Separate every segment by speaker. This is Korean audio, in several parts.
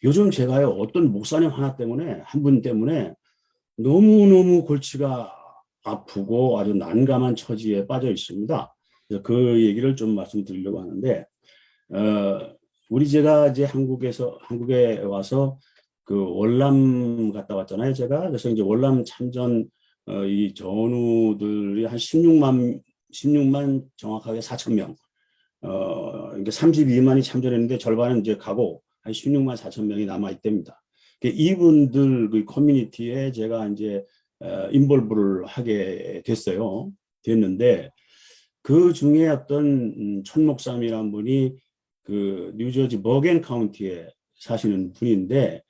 Speaker 1: 요즘 제가요, 어떤 목사님 하나 때문에, 한 분 때문에 너무너무 골치가 아프고 아주 난감한 처지에 빠져 있습니다. 그래서 그 얘기를 좀 말씀드리려고 하는데, 어, 제가 이제 한국에 와서 그 월남 갔다 왔잖아요, 제가. 그래서 이제 월남 참전, 이 전우들이 한 16만 정확하게 4천 명. 이게 32만이 참전했는데 절반은 이제 가고 한 16만 4천 명이 남아 있답니다. 이분들 그 커뮤니티에 제가 이제 인볼브를 하게 됐는데 그 중에 어떤 천 목사님이라는 분이 그 뉴저지 버겐 카운티에 사시는 분인데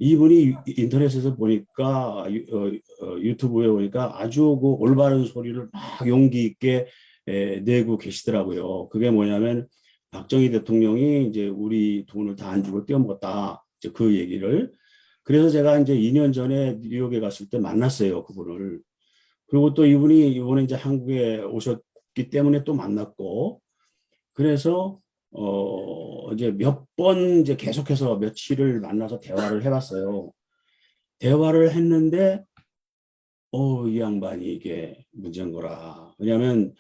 Speaker 1: 이분이 인터넷에서 보니까 유튜브에 보니까 아주 그 올바른 소리를 막 용기 있게 내고 계시더라고요. 그게 뭐냐면 박정희 대통령이 이제 우리 돈을 다 안 주고 떼어먹었다. 이제 그 얘기를. 그래서 제가 이제 2년 전에 뉴욕에 갔을 때 만났어요, 그분을. 그리고 또 이분이 이번에 이제 한국에 오셨기 때문에 또 만났고, 그래서 이제 몇 번 이제 계속해서 며칠을 만나서 대화를 해봤어요. 대화를 했는데 이 양반이 이게 문제인 거라. 왜냐하면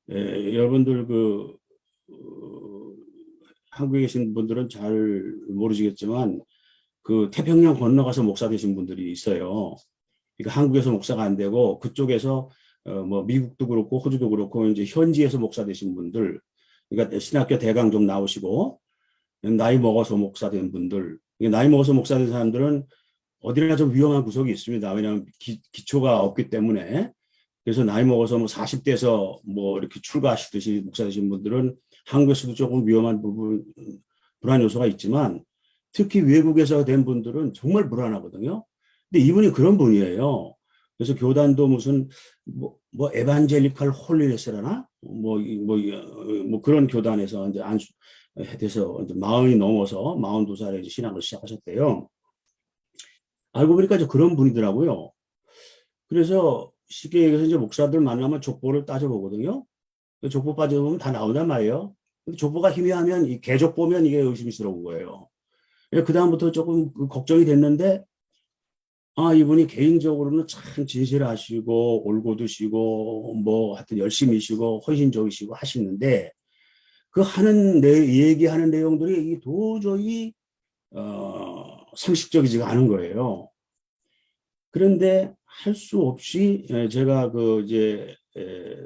Speaker 1: 여러분들 한국에 계신 분들은 잘 모르시겠지만 그 태평양 건너가서 목사 되신 분들이 있어요. 그러니까 한국에서 목사가 안 되고 그쪽에서 뭐 미국도 그렇고 호주도 그렇고 이제 현지에서 목사 되신 분들, 그러니까 신학교 대강 좀 나오시고 나이 먹어서 목사 된 분들, 나이 먹어서 목사 된 사람들은 어디나 좀 위험한 구석이 있습니다. 왜냐하면 기초가 없기 때문에. 그래서 나이 먹어서 뭐 40대에서 뭐 이렇게 출가하시듯이 목사 되신 분들은 한국에서도 조금 위험한 부분, 불안 요소가 있지만 특히 외국에서 된 분들은 정말 불안하거든요. 근데 이분이 그런 분이에요. 그래서 교단도 무슨 뭐 에반젤리칼 홀리네스라나 뭐 그런 교단에서 이제 돼서 이제 40이 넘어서 42살에 신앙을 시작하셨대요. 알고 보니까 이제 그런 분이더라고요. 그래서 쉽게 얘기해서 이제 목사들 만나면 족보를 따져보거든요. 족보 빠져보면 다 나온단 말이에요. 근데 족보가 희미하면 이 개족 보면 이게 의심스러운 거예요. 그 다음부터 조금 걱정이 됐는데 이분이 개인적으로는 참 진실하시고 올곧으시고 뭐 하여튼 열심히시고 헌신적이시고 하시는데 그 얘기하는 내용들이 도저히 상식적이지가 않은 거예요. 그런데 할 수 없이 제가 그 이제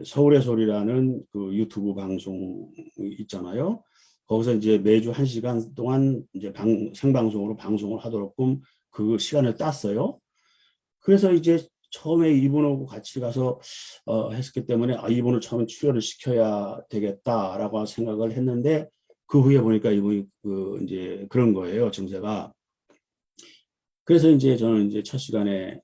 Speaker 1: 서울의 소리라는 그 유튜브 방송 있잖아요. 거기서 이제 매주 1시간 동안 이제 생방송으로 방송을 하도록끔 그 시간을 땄어요. 그래서 이제 처음에 이분하고 같이 가서 했기 때문에 이분을 처음에 출연을 시켜야 되겠다라고 생각을 했는데 그 후에 보니까 이분이 이제 그런 거예요, 정세가. 그래서 이제 저는 이제 첫 시간에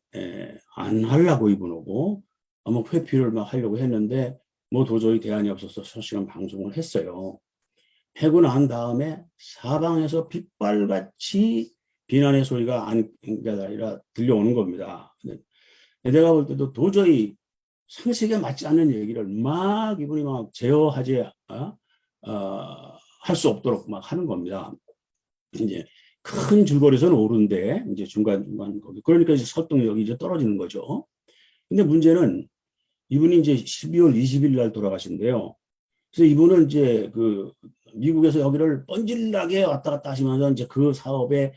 Speaker 1: 안 하려고 이분하고 뭐 회피를 막 하려고 했는데 뭐 도저히 대안이 없어서 첫 시간 방송을 했어요. 하고 난 다음에 사방에서 빗발같이 비난의 소리가 아니라 들려오는 겁니다. 내가 볼 때도 도저히 상식에 맞지 않는 얘기를 막 이분이 막 제어하지 할 수 없도록 막 하는 겁니다. 이제 큰 줄거리에서는 오른데 이제 중간중간 거기 그러니까 이제 설득력이 이제 떨어지는 거죠. 근데 문제는 이분이 이제 12월 20일 날 돌아가신대요. 그래서 이분은 이제 그 미국에서 여기를 뻔질나게 왔다 갔다 하시면서 이제 그 사업에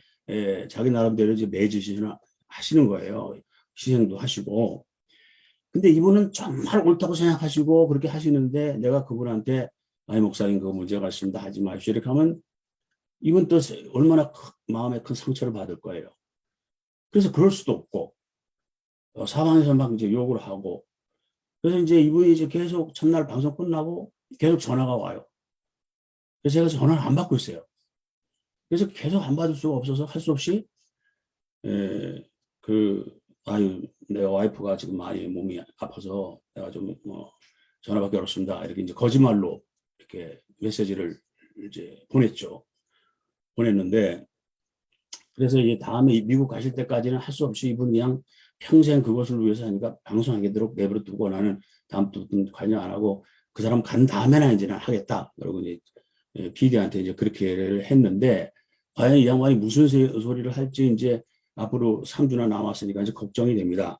Speaker 1: 자기 나름대로 이제 매주시는 하시는 거예요. 희생도 하시고. 근데 이분은 정말 옳다고 생각하시고 그렇게 하시는데 내가 그분한테 아이 목사님 그 문제가 있습니다 하지 마십시오 이렇게 하면 이분 또 얼마나 마음에 큰 상처를 받을 거예요. 그래서 그럴 수도 없고 사방에서 막 이제 욕을 하고 그래서 이제 이분이 이제 계속 첫날 방송 끝나고 계속 전화가 와요. 그래서 제가 전화를 안 받고 있어요. 그래서 계속 안 받을 수가 없어서 할 수 없이 내 와이프가 지금 많이 몸이 아파서 내가 좀 전화받기 어렵습니다. 이렇게 이제 거짓말로 이렇게 메시지를 이제 보냈는데 그래서 이제 다음에 미국 가실 때까지는 할 수 없이 이분 그냥 평생 그것을 위해서 하니까 방송하게도록 내버려 두고 나는 다음부터 관여 안 하고 그 사람 간 다음에나 이제는 하겠다. 그리고 이제 PD한테 이제 그렇게 했는데 과연 이 양반이 무슨 소리를 할지 이제 앞으로 3주나 남았으니까 이제 걱정이 됩니다.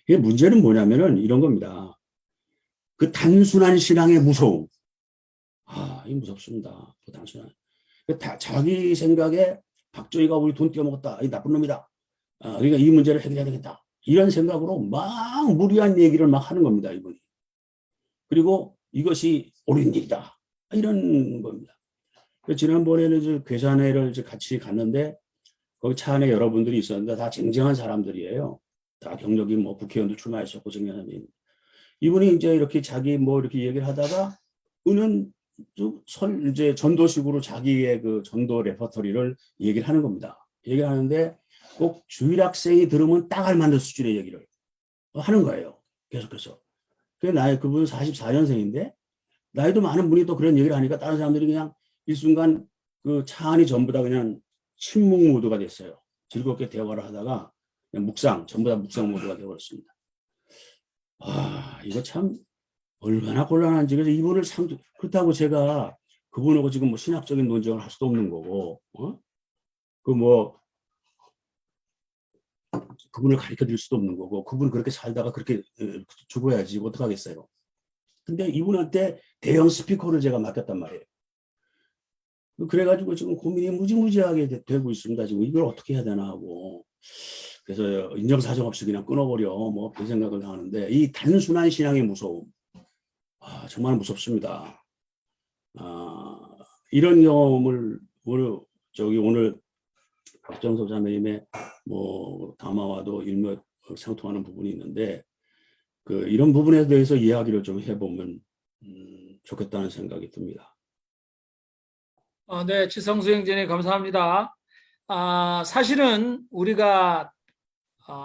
Speaker 1: 이게 문제는 뭐냐면은 이런 겁니다. 그 단순한 신앙의 무서움. 이 무섭습니다. 그 단순한. 자기 생각에 박정희가 우리 돈 떼어먹었다. 이 나쁜 놈이다. 그러니까 이 문제를 해결해야 되겠다. 이런 생각으로 막 무리한 얘기를 막 하는 겁니다. 이분이. 그리고 이것이 옳은 일이다. 이런 겁니다. 지난번에는 이제 괴산회를 이제 같이 갔는데 거기 차 안에 여러분들이 있었는데 다 쟁쟁한 사람들이에요. 다 경력이 뭐 국회의원도 출마했었고 쟁쟁한 이분이 이제 이렇게 자기 뭐 이렇게 얘기를 하다가 은은 이제 전도식으로 자기의 그 전도 레퍼토리를 얘기를 하는 겁니다. 얘기를 하는데 꼭 주일학생이 들으면 딱 알맞는 수준의 얘기를 하는 거예요. 계속해서. 그분 44년생인데 나이도 많은 분이 또 그런 얘기를 하니까 다른 사람들이 그냥 일순간 그 차 안이 전부 다 그냥 침묵 모드가 됐어요. 즐겁게 대화를 하다가 그냥 전부 다 묵상 모드가 되어버렸습니다. 이거 참 얼마나 곤란한지. 그래서 이분을 그렇다고 제가 그분하고 지금 뭐 신학적인 논쟁을 할 수도 없는 거고, 그분을 가르쳐 드릴 수도 없는 거고, 그분 그렇게 살다가 그렇게 죽어야지 어떡하겠어요. 근데 이분한테 대형 스피커를 제가 맡겼단 말이에요. 그래가지고 지금 고민이 무지무지하게 되고 있습니다. 지금 이걸 어떻게 해야 되나 하고. 그래서 인정사정 없이 그냥 끊어버려. 뭐, 그 생각을 하는데, 이 단순한 신앙의 무서움. 정말 무섭습니다. 이런 경험을, 오늘 박정섭 자매님의 뭐, 담화와도 일맥상통하는 부분이 있는데, 이런 부분에 대해서 이야기를 좀 해보면, 좋겠다는 생각이 듭니다.
Speaker 2: 네, 지성수 형제님 감사합니다. 사실은 우리가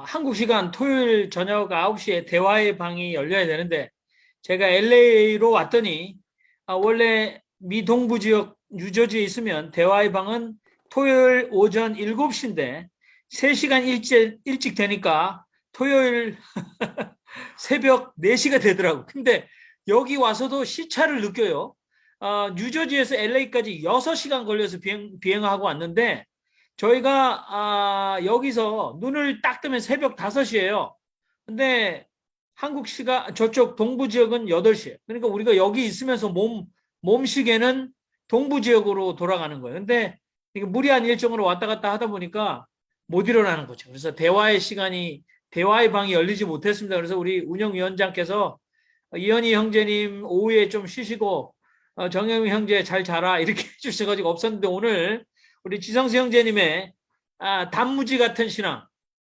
Speaker 2: 한국 시간 토요일 저녁 9시에 대화의 방이 열려야 되는데 제가 LA로 왔더니 원래 미 동부 지역 뉴저지에 있으면 대화의 방은 토요일 오전 7시인데 3시간 일찍 되니까 토요일 새벽 4시가 되더라고. 근데 여기 와서도 시차를 느껴요. 뉴저지에서 LA까지 6시간 걸려서 비행하고 왔는데 저희가 여기서 눈을 딱 뜨면 새벽 5시예요. 근데 한국 시간 저쪽 동부 지역은 8시예요. 그러니까 우리가 여기 있으면서 몸시계는 동부 지역으로 돌아가는 거예요. 근데 이게 무리한 일정으로 왔다 갔다 하다 보니까 못 일어나는 거죠. 그래서 대화의 방이 열리지 못했습니다. 그래서 우리 운영위원장께서 이현희 형제님 오후에 좀 쉬시고 정영희 형제 잘 자라 이렇게 해주셔가지고 없었는데 오늘 우리 지성수 형제님의 단무지 같은 신앙,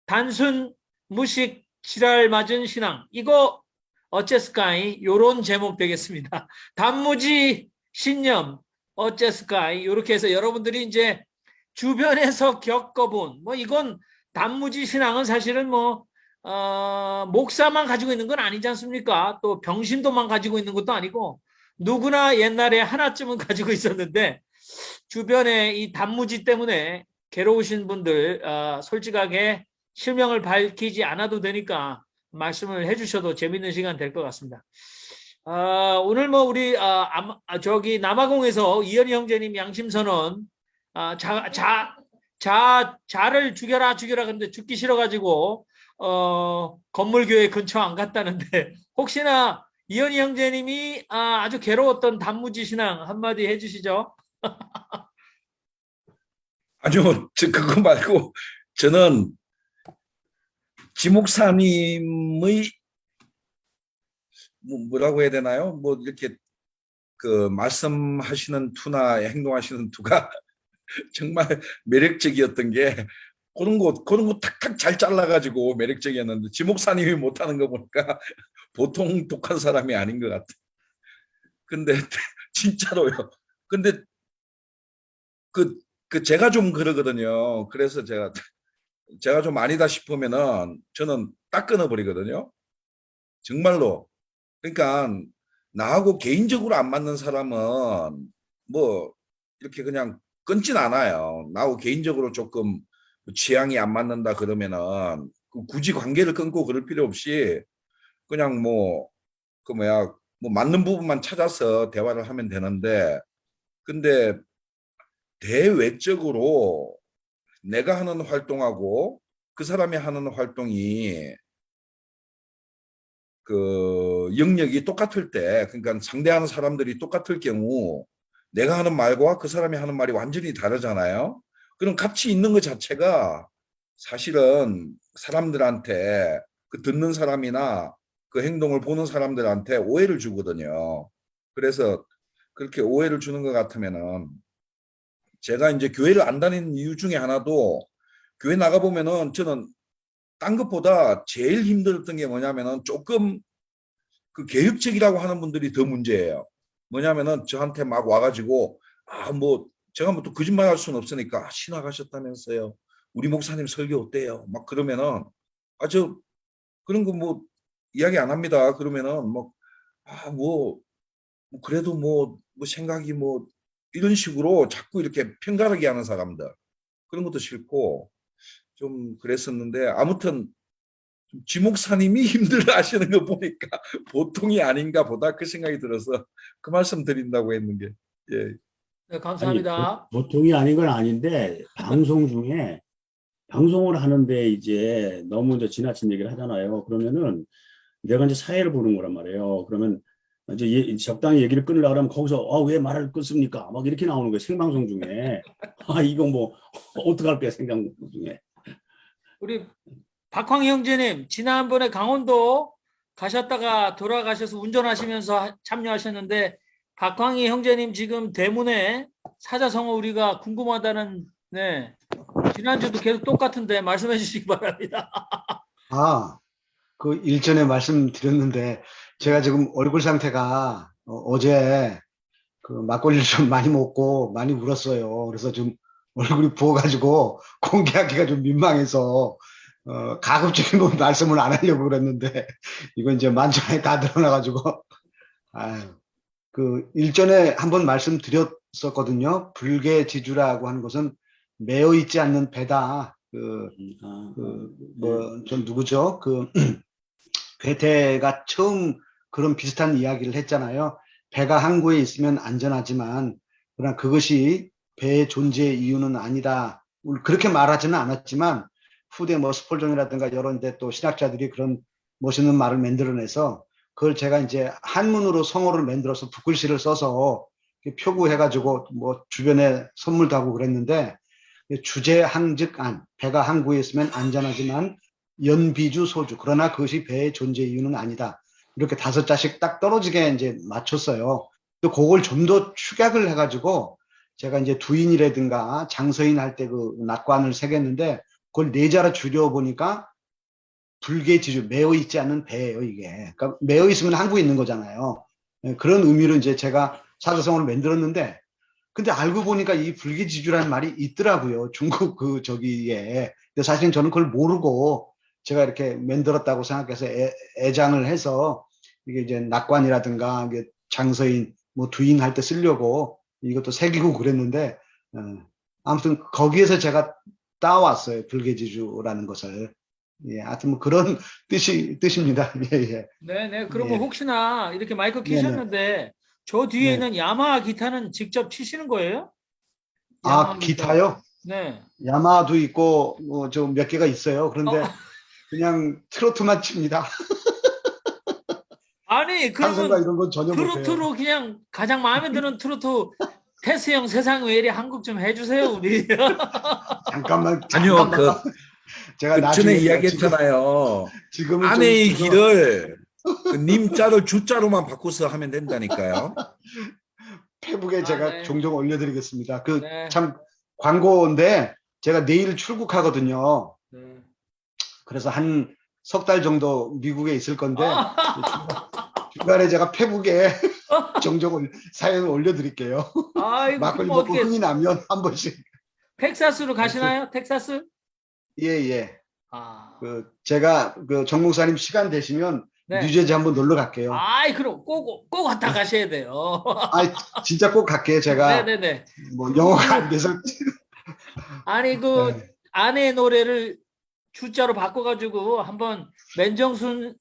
Speaker 2: 단순 무식 지랄 맞은 신앙, 이거 어째스까이 요런 제목 되겠습니다. 단무지 신념 어째스까이 이렇게 해서 여러분들이 이제 주변에서 겪어본 뭐 이건 단무지 신앙은 사실은 뭐 목사만 가지고 있는 건 아니지 않습니까? 또 병신도만 가지고 있는 것도 아니고 누구나 옛날에 하나쯤은 가지고 있었는데 주변에 이 단무지 때문에 괴로우신 분들 솔직하게 실명을 밝히지 않아도 되니까 말씀을 해주셔도 재밌는 시간 될 것 같습니다. 오늘 뭐 우리 저기 남아공에서 이현희 형제님 양심선언 자를 죽여라 그런데 죽기 싫어가지고 건물교회 근처 안 갔다는데 혹시나 이현희 형제님이 아주 괴로웠던 단무지 신앙 한마디 해주시죠.
Speaker 3: 아니요, 그거 말고 저는 지목사님의 뭐라고 해야 되나요? 뭐 이렇게 그 말씀하시는 투나 행동하시는 투가 정말 매력적이었던 게 그런 거 탁탁 잘 잘라가지고 매력적이었는데 지목사님이 못하는 거 보니까 보통 독한 사람이 아닌 것 같아. 근데 진짜로요. 근데 제가 좀 그러거든요. 그래서 제가 좀 아니다 싶으면은 저는 딱 끊어버리거든요. 정말로. 그러니까 나하고 개인적으로 안 맞는 사람은 뭐 이렇게 그냥 끊진 않아요. 나하고 개인적으로 조금 취향이 안 맞는다 그러면은 굳이 관계를 끊고 그럴 필요 없이 그냥 뭐 맞는 부분만 찾아서 대화를 하면 되는데 근데 대외적으로 내가 하는 활동하고 그 사람이 하는 활동이 그 영역이 똑같을 때, 그러니까 상대하는 사람들이 똑같을 경우 내가 하는 말과 그 사람이 하는 말이 완전히 다르잖아요. 그럼 같이 있는 것 자체가 사실은 사람들한테, 그 듣는 사람이나 그 행동을 보는 사람들한테 오해를 주거든요. 그래서 그렇게 오해를 주는 것 같으면은, 제가 이제 교회를 안 다니는 이유 중에 하나도, 교회 나가보면은 저는 딴 것보다 제일 힘들었던 게 뭐냐면은, 조금 그 개혁적이라고 하는 분들이 더 문제예요. 뭐냐면은 저한테 막 와가지고, 뭐 제가 뭐 또 거짓말 할 수는 없으니까, 신학 하셨다면서요, 우리 목사님 설교 어때요, 막 그러면은, 저 그런 거 뭐 이야기 안 합니다. 그러면은 뭐 그래도 뭐 생각이 뭐 이런 식으로 자꾸 이렇게 편가르게 하는 사람들, 그런 것도 싫고 좀 그랬었는데, 아무튼 지목사님이 힘들어 하시는 거 보니까 보통이 아닌가 보다, 그 생각이 들어서 그 말씀 드린다고 했는데. 예.
Speaker 2: 네,
Speaker 1: 아니,
Speaker 2: 감사합니다.
Speaker 1: 보통이 아닌 건 아닌데, 방송 중에, 방송을 하는데 이제 너무 이제 지나친 얘기를 하잖아요. 그러면은 내가 이제 사회를 보는 거란 말이에요. 그러면 이제 적당히 얘기를 끊으려고 하면 거기서, 왜 말을 끊습니까? 막 이렇게 나오는 거예요. 생방송 중에. 이거 뭐, 어떡할 거야, 생방송 중에.
Speaker 2: 우리 박황 형제님, 지난번에 강원도 가셨다가 돌아가셔서 운전하시면서 참여하셨는데, 박황희 형제님 지금 대문에 사자성어 우리가 궁금하다는, 네, 지난주도 계속 똑같은데 말씀해 주시기 바랍니다.
Speaker 4: 아, 그 일전에 말씀드렸는데 제가 지금 얼굴 상태가 어제 그 막걸리를 좀 많이 먹고 많이 울었어요. 그래서 좀 얼굴이 부어가지고 공개하기가 좀 민망해서 가급적이면 말씀을 안 하려고 그랬는데 이거 이제 만천하에 다 드러나가지고 아유, 그 일전에 한번 말씀드렸었거든요. 불계지주라고 하는 것은 매어 있지 않는 배다. 전 누구죠? 괴테가 처음 그런 비슷한 이야기를 했잖아요. 배가 항구에 있으면 안전하지만, 그러나 그것이 배의 존재의 이유는 아니다. 그렇게 말하지는 않았지만, 후대 뭐 스폴종이라든가 여러 데 또 신학자들이 그런 멋있는 말을 만들어내서, 그걸 제가 이제 한문으로 성어를 만들어서 붓글씨를 써서 표구해가지고 뭐 주변에 선물도 하고 그랬는데, 주제항즉안, 배가 항구에 있으면 안전하지만 연비주 소주, 그러나 그것이 배의 존재 이유는 아니다. 이렇게 5자씩 딱 떨어지게 이제 맞췄어요. 또 그걸 좀 더 축약을 해가지고 제가 이제 두인이라든가 장서인 할 때 그 낙관을 새겼는데, 그걸 4자로 줄여보니까 불계지주, 매어 있지 않는 배예요, 이게. 그러니까 매어 있으면 항구에 있는 거잖아요. 그런 의미로 이제 제가 사자성어를 만들었는데, 근데 알고 보니까 이 불기지주라는 말이 있더라고요. 중국 저기에. 근데 사실은 저는 그걸 모르고 제가 이렇게 만들었다고 생각해서 애장을 해서 이게 이제 낙관이라든가 이게 장서인 뭐 두인 할 때 쓰려고 이것도 새기고 그랬는데, 아무튼 거기에서 제가 따왔어요. 불계지주라는 것을. 예, 하여튼 뭐 그런 뜻입니다. 예, 예.
Speaker 2: 네. 그러면
Speaker 4: 예.
Speaker 2: 혹시나 이렇게 마이크
Speaker 4: 네네.
Speaker 2: 키셨는데, 저 뒤에
Speaker 4: 네.
Speaker 2: 있는 야마하 기타는 직접 치시는 거예요? 야마하 기타.
Speaker 4: 기타요?
Speaker 2: 네.
Speaker 4: 야마도 있고 뭐 좀 몇 개가 있어요. 그런데 그냥 트로트만 칩니다.
Speaker 2: 아니,
Speaker 4: 찬송가
Speaker 2: 그러면
Speaker 4: 이런 건 전혀 못해요.
Speaker 2: 트로트로 그냥 가장 마음에 드는 트로트 패스형 세상 왜 이리 한국 좀 해주세요, 우리.
Speaker 4: 잠깐만.
Speaker 3: 아니요,
Speaker 4: 제가
Speaker 3: 그 전에
Speaker 4: 나중에
Speaker 3: 이야기했잖아요.
Speaker 4: 지금은 좀
Speaker 3: 아내의
Speaker 4: 있어서
Speaker 3: 길을 그 님자를 주자로만 바꿔서 하면 된다니까요.
Speaker 4: 페북에 제가
Speaker 2: 네.
Speaker 4: 종종 올려드리겠습니다.
Speaker 2: 네.
Speaker 4: 참 광고인데 제가 내일 출국하거든요.
Speaker 2: 네.
Speaker 4: 그래서 한 석 달 정도 미국에 있을 건데 중간에 제가 페북에 종종 사연을 올려드릴게요.
Speaker 2: 아이고,
Speaker 4: 막걸리
Speaker 2: 그럼
Speaker 4: 먹고
Speaker 2: 어떻게
Speaker 4: 흥이 나면 한 번씩.
Speaker 2: 텍사스로 가시나요? 텍사스?
Speaker 4: 예.
Speaker 2: 아,
Speaker 4: 제가 정 목사님 시간 되시면
Speaker 2: 네.
Speaker 4: 뉴저지 한번 놀러 갈게요.
Speaker 2: 그럼 꼭 왔다 가셔야 돼요.
Speaker 4: 진짜 꼭 갈게요. 제가
Speaker 2: 네네네.
Speaker 4: 뭐 영어가 안 돼서.
Speaker 2: 아니,
Speaker 4: 네.
Speaker 2: 아내의 노래를 주자로 바꿔가지고 한번 맨정신에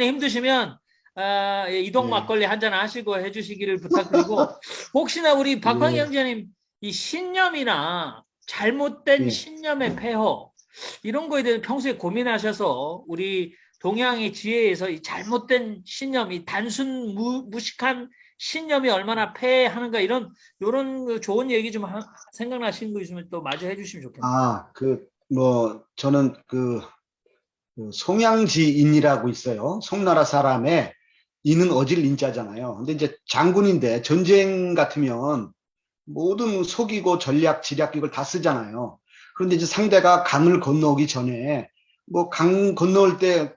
Speaker 2: 힘드시면 예, 이동
Speaker 4: 네.
Speaker 2: 막걸리 한잔 하시고 해주시기를 부탁드리고 혹시나 우리 박광희
Speaker 4: 예.
Speaker 2: 형제님 이 신념이나 잘못된
Speaker 4: 예.
Speaker 2: 신념의 폐허 이런 거에 대해서 평소에 고민하셔서 우리 동양의 지혜에서 이 잘못된 신념, 이 단순 무식한 신념이 얼마나 폐해하는가 이런 좋은 얘기 좀 생각나시는 거 있으면 또 마저 해주시면 좋겠네요.
Speaker 4: 저는 그 송양지인이라고 있어요. 송나라 사람의 인은 어질 인자잖아요. 근데 이제 장군인데 전쟁 같으면 모든 속이고 전략, 지략 이걸 다 쓰잖아요. 그런데 이제 상대가 강을 건너오기 전에 뭐 강 건너올 때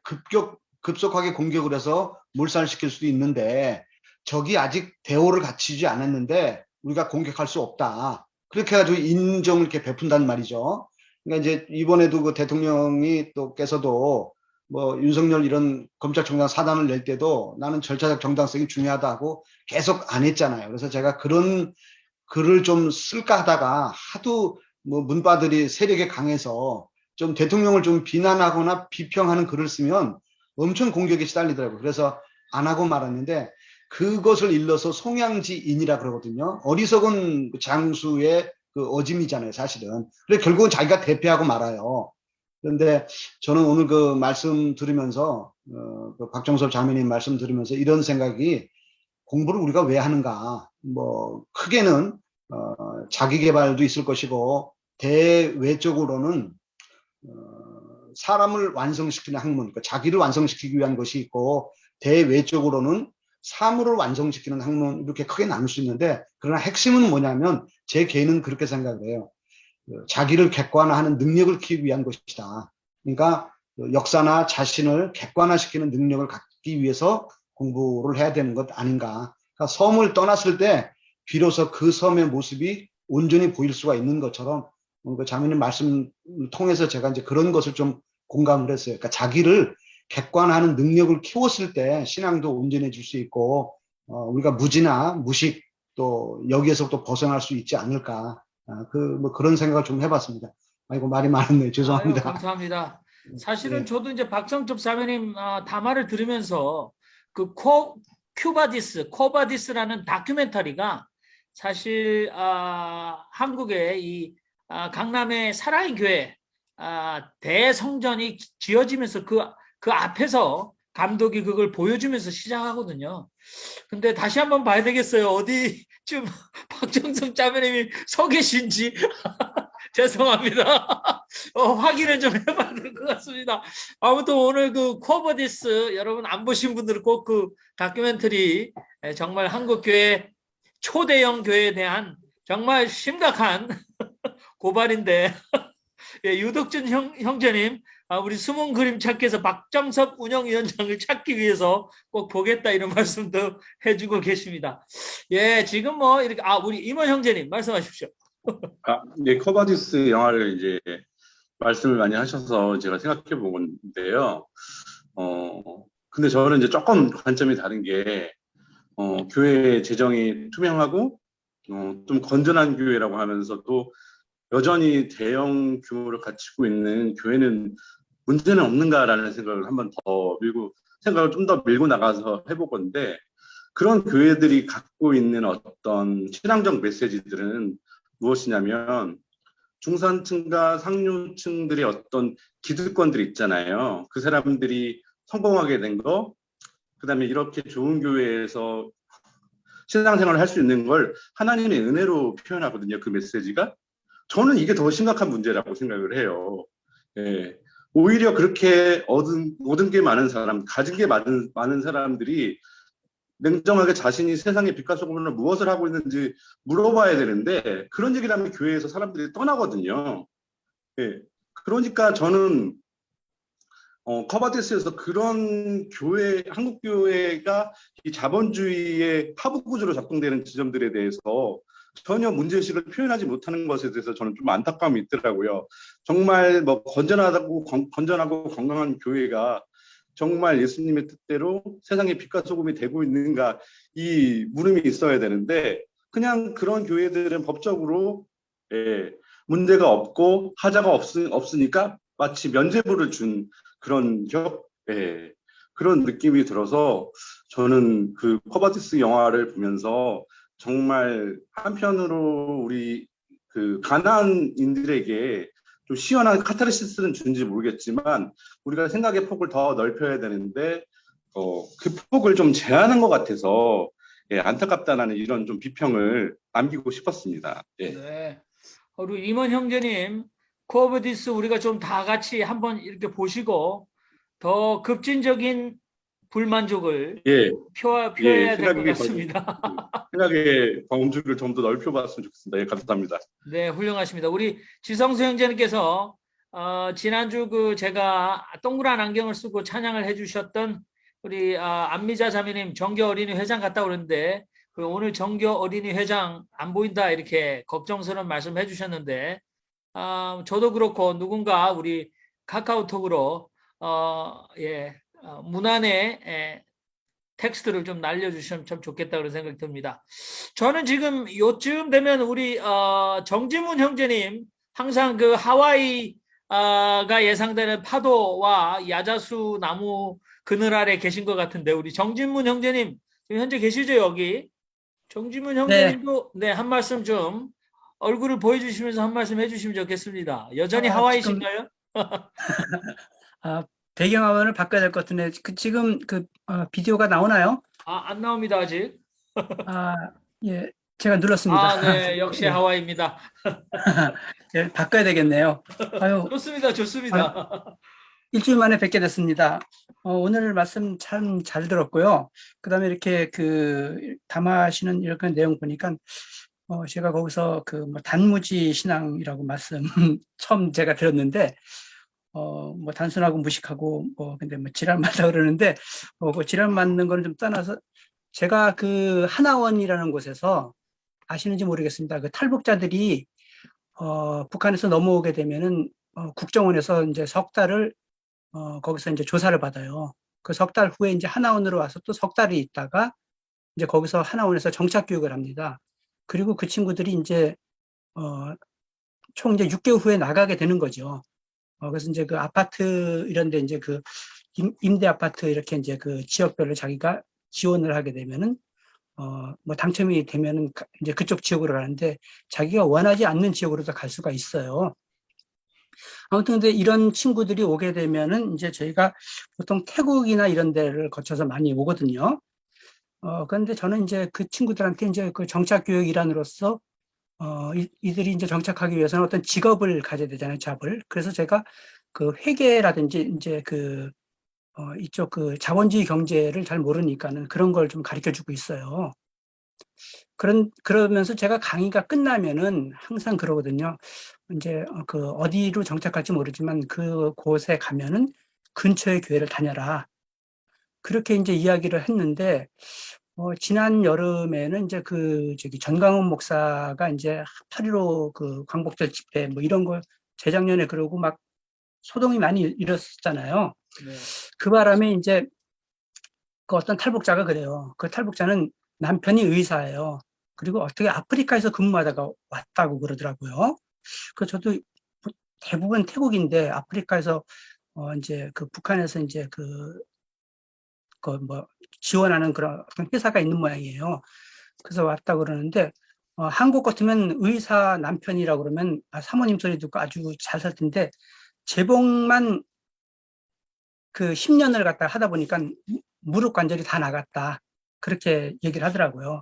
Speaker 4: 급속하게 공격을 해서 몰살시킬 수도 있는데 적이 아직 대오를 갖추지 않았는데 우리가 공격할 수 없다. 그렇게 해가지고 인정을 이렇게 베푼단 말이죠. 그러니까 이제 이번에도 그 대통령이 께서도 뭐 윤석열 이런 검찰총장 사단을 낼 때도 나는 절차적 정당성이 중요하다고 계속 안 했잖아요. 그래서 제가 그런 글을 좀 쓸까 하다가 하도 뭐 문바들이 세력이 강해서 좀 대통령을 좀 비난하거나 비평하는 글을 쓰면 엄청 공격에 시달리더라고요. 그래서 안 하고 말았는데 그것을 일러서 송양지인이라 그러거든요. 어리석은 장수의 그 어짐이잖아요, 사실은. 그래 결국은 자기가 대표하고 말아요. 그런데 저는 오늘 그 말씀 들으면서 그 박정섭 자매님 말씀 들으면서 이런 생각이 공부를 우리가 왜 하는가? 뭐 크게는 자기 개발도 있을 것이고 대외적으로는 사람을 완성시키는 학문, 그러니까 자기를 완성시키기 위한 것이 있고 대외적으로는 사물을 완성시키는 학문 이렇게 크게 나눌 수 있는데 그러나 핵심은 뭐냐면 제 개인은 그렇게 생각을 해요. 자기를 객관화하는 능력을 키우기 위한 것이다. 그러니까 역사나 자신을 객관화시키는 능력을 갖기 위해서 공부를 해야 되는 것 아닌가. 그러니까 섬을 떠났을 때 비로소 그 섬의 모습이 온전히 보일 수가 있는 것처럼 그 자매님 말씀을 통해서 제가 이제 그런 것을 좀 공감을 했어요. 그러니까 자기를 객관화하는 능력을 키웠을 때 신앙도 온전해질 수 있고 우리가 무지나 무식 또 여기에서부터 벗어날 수 있지 않을까. 뭐 그런 생각을 좀 해봤습니다. 아이고 말이 많았네요. 죄송합니다.
Speaker 2: 아유, 감사합니다. 사실은
Speaker 4: 예.
Speaker 2: 저도 이제 박정섭 사모님 담화를 들으면서 그 코바디스라는 다큐멘터리가 사실 한국의 이 강남의 사랑의 교회 대성전이 지어지면서 그 앞에서 감독이 그걸 보여주면서 시작하거든요. 근데 다시 한번 봐야 되겠어요. 어디쯤 박정섭 자매님이 서 계신지 죄송합니다. 확인을 좀 해봐야 될 것 같습니다. 아무튼 오늘 그 코버디스 여러분 안 보신 분들은 꼭 그 다큐멘터리 정말 한국 교회 초대형 교회에 대한 정말 심각한 고발인데 유덕준 형제님 우리 숨은 그림 찾기에서 박정섭 운영위원장을 찾기 위해서 꼭 보겠다 이런 말씀도 해주고 계십니다. 예, 지금 뭐 이렇게 우리 임원 형제님 말씀하십시오.
Speaker 5: 네, 커바디스 영화를 이제 말씀을 많이 하셔서 제가 생각해 본 건데요. 근데 저는 이제 조금 관점이 다른 게, 교회 재정이 투명하고, 좀 건전한 교회라고 하면서도 여전히 대형 규모를 갖추고 있는 교회는 문제는 없는가라는 생각을 한번 더 생각을 좀 더 밀고 나가서 해볼 건데, 그런 교회들이 갖고 있는 어떤 신앙적 메시지들은 무엇이냐면 중산층과 상류층들의 어떤 기득권들이 있잖아요. 그 사람들이 성공하게 된 거, 그다음에 이렇게 좋은 교회에서 신앙생활을 할 수 있는 걸 하나님의 은혜로 표현하거든요. 그 메시지가. 저는 이게 더 심각한 문제라고 생각을 해요. 예. 오히려 그렇게 얻은 게 많은 사람, 가진 게 많은 사람들이 냉정하게 자신이 세상의 빛과 소금으로 무엇을 하고 있는지 물어봐야 되는데 그런 얘기를 하면 교회에서 사람들이 떠나거든요. 예. 그러니까 저는 커바디스에서 그런 교회, 한국 교회가 이 자본주의의 하부 구조로 작동되는 지점들에 대해서 전혀 문제의식을 표현하지 못하는 것에 대해서 저는 좀 안타까움이 있더라고요. 정말 뭐 건전하고 건강한 교회가 정말 예수님의 뜻대로 세상의 빛과 소금이 되고 있는가 이 물음이 있어야 되는데 그냥 그런 교회들은 법적으로 문제가 없고 하자가 없으니까 마치 면죄부를 준 그런 그런 느낌이 들어서 저는 그 커바디스 영화를 보면서 정말 한편으로 우리 그 가난인들에게 좀 시원한 카타르시스는 주는지 모르겠지만 우리가 생각의 폭을 더 넓혀야 되는데 그 폭을 좀 제한한 것 같아서 예, 안타깝다는 이런 좀 비평을 남기고 싶었습니다. 예.
Speaker 2: 네. 우리 임원 형제님, 코어버디스 우리가 좀 다 같이 한번 이렇게 보시고 더 급진적인 불만족을
Speaker 5: 예,
Speaker 2: 표해야 될 것 같습니다.
Speaker 5: 생각의 범주를 좀 더 넓혀봤으면 좋겠습니다. 예, 감사합니다.
Speaker 2: 네, 훌륭하십니다. 우리 지성수 형제님께서 지난주 제가 동그란 안경을 쓰고 찬양을 해주셨던 우리 안미자 자매님 정교 어린이 회장 갔다 오는데 오늘 정교 어린이 회장 안 보인다 이렇게 걱정스러운 말씀 해주셨는데 저도 그렇고 누군가 우리 카카오톡으로 문안에 텍스트를 좀 날려주시면 참 좋겠다 그런 생각이 듭니다. 저는 지금 요쯤 되면 우리 정지문 형제님 항상 그 하와이가 예상되는 파도와 야자수 나무 그늘 아래 계신 것 같은데 우리 정진문 형제님 지금 현재 계시죠 여기? 정진문 형제님도 네, 한 말씀 좀 얼굴을 보여주시면서 한 말씀 해주시면 좋겠습니다. 여전히 하와이신가요?
Speaker 6: 배경화면을 바꿔야 될 것 같은데 지금 비디오가 나오나요?
Speaker 2: 안 나옵니다 아직.
Speaker 6: 예, 제가 눌렀습니다.
Speaker 2: 네, 역시
Speaker 6: 예.
Speaker 2: 하와이입니다.
Speaker 6: 예, 바꿔야 되겠네요.
Speaker 2: 좋습니다, 좋습니다.
Speaker 6: 일주일 만에 뵙게 됐습니다. 오늘 말씀 참 잘 들었고요. 그다음에 이렇게 담아시는 이렇게 내용 보니까 제가 거기서 뭐 단무지 신앙이라고 말씀 처음 제가 들었는데 뭐 단순하고 무식하고 근데 지랄 맞다 그러는데 그 지랄 맞는 거는 좀 떠나서 제가 하나원이라는 곳에서 아시는지 모르겠습니다. 그 탈북자들이 북한에서 넘어오게 되면은 국정원에서 이제 석 달을 거기서 이제 조사를 받아요. 그 석 달 후에 이제 하나원으로 와서 또 석 달이 있다가 이제 거기서 하나원에서 정착 교육을 합니다. 그리고 그 친구들이 이제 총 이제 6개월 후에 나가게 되는 거죠. 그래서 이제 그 아파트 이런 데 이제 임대 아파트 이렇게 이제 그 지역별로 자기가 지원을 하게 되면은 뭐 당첨이 되면은 이제 그쪽 지역으로 가는데 자기가 원하지 않는 지역으로도 갈 수가 있어요. 아무튼 근데 이런 친구들이 오게 되면은 이제 저희가 보통 태국이나 이런 데를 거쳐서 많이 오거든요. 그런데 저는 이제 그 친구들한테 이제 그 정착 교육 일환으로서 이들이 이제 정착하기 위해서는 어떤 직업을 가져야 되잖아요, 잡을. 그래서 제가 그 회계라든지 이제 이쪽 자본주의 경제를 잘 모르니까는 그런 걸 좀 가르쳐 주고 있어요. 그러면서 제가 강의가 끝나면은 항상 그러거든요. 이제 어디로 정착할지 모르지만 그곳에 가면은 근처의 교회를 다녀라. 그렇게 이제 이야기를 했는데, 지난 여름에는 이제 전강훈 목사가 이제 8.15 광복절 집회 뭐 이런 거 재작년에 그러고 막 소동이 많이 일었었잖아요.
Speaker 2: 네.
Speaker 6: 그 바람에 이제 어떤 탈북자가 그래요. 그 탈북자는 남편이 의사예요. 그리고 어떻게 아프리카에서 근무하다가 왔다고 그러더라고요. 저도 대부분 태국인데 아프리카에서 이제 북한에서 이제 뭐 지원하는 그런 회사가 있는 모양이에요. 그래서 왔다고 그러는데 한국 같으면 의사 남편이라고 그러면 사모님 소리 듣고 아주 잘 살 텐데 재봉만 10년을 갖다 하다 보니까 무릎 관절이 다 나갔다. 그렇게 얘기를 하더라고요.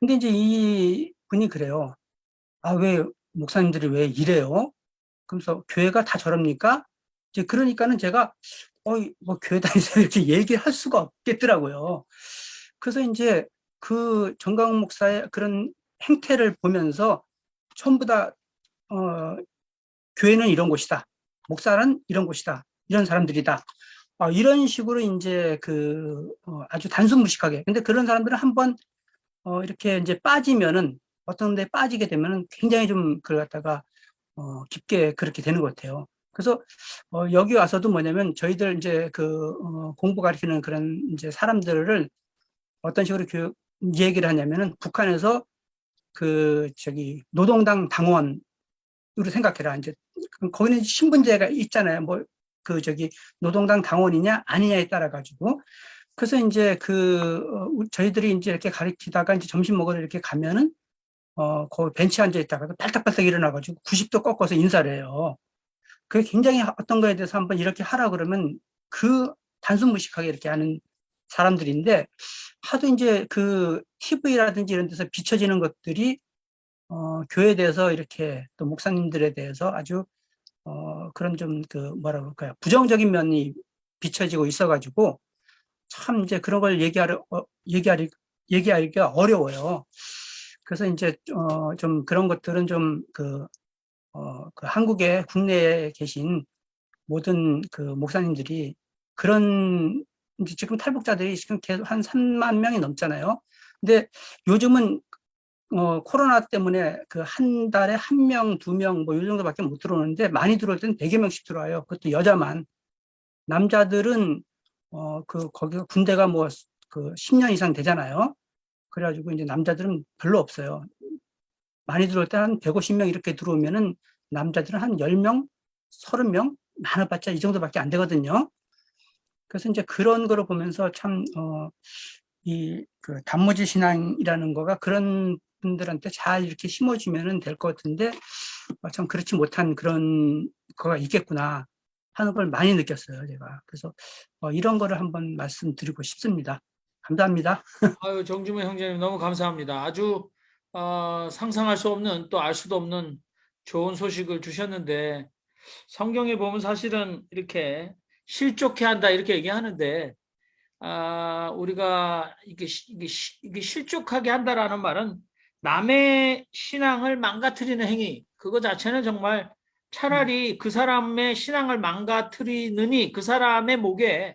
Speaker 6: 근데 이제 이 분이 그래요. 왜 목사님들이 왜 이래요? 그러면서 교회가 다 저럽니까? 이제 그러니까는 제가 뭐 교회 다니세요 이렇게 얘기할 수가 없겠더라고요. 그래서 이제 정강훈 목사의 그런 행태를 보면서 전부 다 교회는 이런 곳이다. 목사는 이런 곳이다. 이런 사람들이다. 이런 식으로 이제 아주 단순무식하게. 근데 그런 사람들은 한번 이렇게 이제 빠지면은 어떤 데 빠지게 되면은 굉장히 좀 그걸 갖다가 깊게 그렇게 되는 것 같아요. 그래서 여기 와서도 뭐냐면 저희들 이제 공부 가르치는 그런 이제 사람들을 어떤 식으로 얘기를 하냐면은 북한에서 노동당 당원으로 생각해라. 이제 거기는 신분제가 있잖아요. 뭐 노동당 당원이냐 아니냐에 따라 가지고 그래서 이제 저희들이 이제 이렇게 가르치다가 이제 점심 먹으러 이렇게 가면은, 거기 벤치에 앉아 있다가 빨딱빨딱 일어나가지고 90도 꺾어서 인사를 해요. 그게 굉장히 어떤 거에 대해서 한번 이렇게 하라 그러면 단순무식하게 이렇게 하는 사람들인데, 하도 이제 TV라든지 이런 데서 비춰지는 것들이, 교회에 대해서 이렇게 또 목사님들에 대해서 아주, 그런 좀 뭐라 그럴까요. 부정적인 면이 비춰지고 있어가지고, 참 이제 그런 걸 얘기하기가 어려워요. 그래서 이제, 좀 그런 것들은 좀 한국의 국내에 계신 모든 목사님들이 그런, 이제 지금 탈북자들이 지금 계속 한 3만 명이 넘잖아요. 근데 요즘은 코로나 때문에 한 달에 1명, 2명 뭐 이 정도밖에 못 들어오는데, 많이 들어올 때는 100여 명씩 들어와요. 그것도 여자만. 남자들은 거기가 군대가 뭐 10년 이상 되잖아요. 그래가지고 이제 남자들은 별로 없어요. 많이 들어올 때 한 150명 이렇게 들어오면은 남자들은 한 10명, 30명, 많아봤자 이 정도밖에 안 되거든요. 그래서 이제 그런 거를 보면서 참, 단무지 신앙이라는 거가 그런 분들한테 잘 이렇게 심어주면은 될 것 같은데, 참 그렇지 못한 그런 거가 있겠구나 하는 걸 많이 느꼈어요, 제가. 그래서 이런 거를 한번 말씀드리고 싶습니다. 감사합니다.
Speaker 2: 아유, 정주무 형제님 너무 감사합니다. 아주 상상할 수 없는, 또 알 수도 없는 좋은 소식을 주셨는데, 성경에 보면 사실은 이렇게 실족해 한다 이렇게 얘기하는데, 우리가 이게 실족하게 한다라는 말은 남의 신앙을 망가뜨리는 행위, 그거 자체는 정말 차라리 그 사람의 신앙을 망가뜨리느니 그 사람의 목에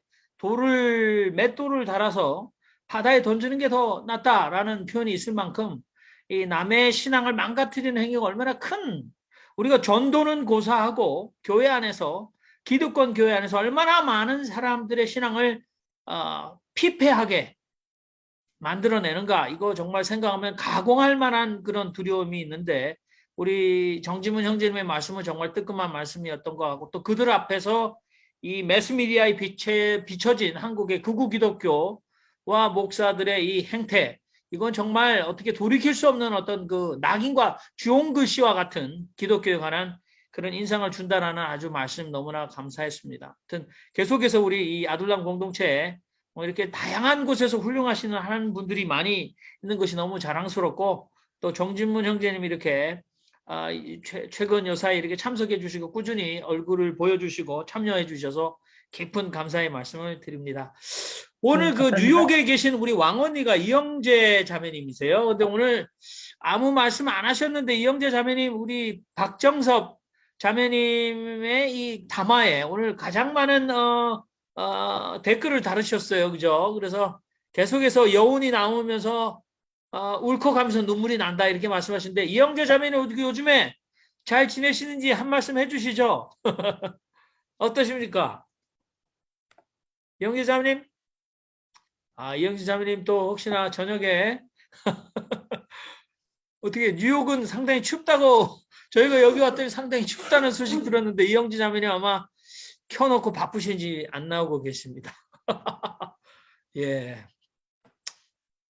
Speaker 2: 맷돌을 달아서 바다에 던지는 게 더 낫다라는 표현이 있을 만큼, 이 남의 신앙을 망가뜨리는 행위가 얼마나 큰, 우리가 전도는 고사하고 교회 안에서, 기득권 교회 안에서 얼마나 많은 사람들의 신앙을 피폐하게 만들어내는가, 이거 정말 생각하면 가공할 만한 그런 두려움이 있는데, 우리 정지문 형제님의 말씀은 정말 뜨끔한 말씀이었던 것 같고, 또 그들 앞에서 이 매스미디어에 비춰진 한국의 극우 기독교와 목사들의 이 행태, 이건 정말 어떻게 돌이킬 수 없는 어떤 낙인과 주홍글씨와 같은 기독교에 관한 그런 인상을 준다라는 아주 말씀 너무나 감사했습니다. 하여튼 계속해서 우리 이 아둘람 공동체에 이렇게 다양한 곳에서 훌륭하시는 하나님 분들이 많이 있는 것이 너무 자랑스럽고, 또 정진문 형제님이 이렇게 최근 여사에 이렇게 참석해 주시고 꾸준히 얼굴을 보여주시고 참여해 주셔서 깊은 감사의 말씀을 드립니다. 오늘
Speaker 6: 감사합니다.
Speaker 2: 뉴욕에 계신 우리 왕언니가 이영재 자매님이세요. 근데 오늘 아무 말씀 안 하셨는데, 이영재 자매님, 우리 박정섭 자매님의 이 담화에 오늘 가장 많은 댓글을 달으셨어요. 그죠? 그래서 계속해서 여운이 나오면서 울컥하면서 눈물이 난다 이렇게 말씀하시는데, 이영재 자매님 어떻게 요즘에 잘 지내시는지 한 말씀 해주시죠. 어떠십니까? 이영재 자매님? 이영재 자매님 또 혹시나 저녁에 어떻게 뉴욕은 상당히 춥다고, 저희가 여기 왔더니 상당히 춥다는 소식 들었는데, 이영재 자매님 아마 켜놓고 바쁘신지 안 나오고 계십니다. 예.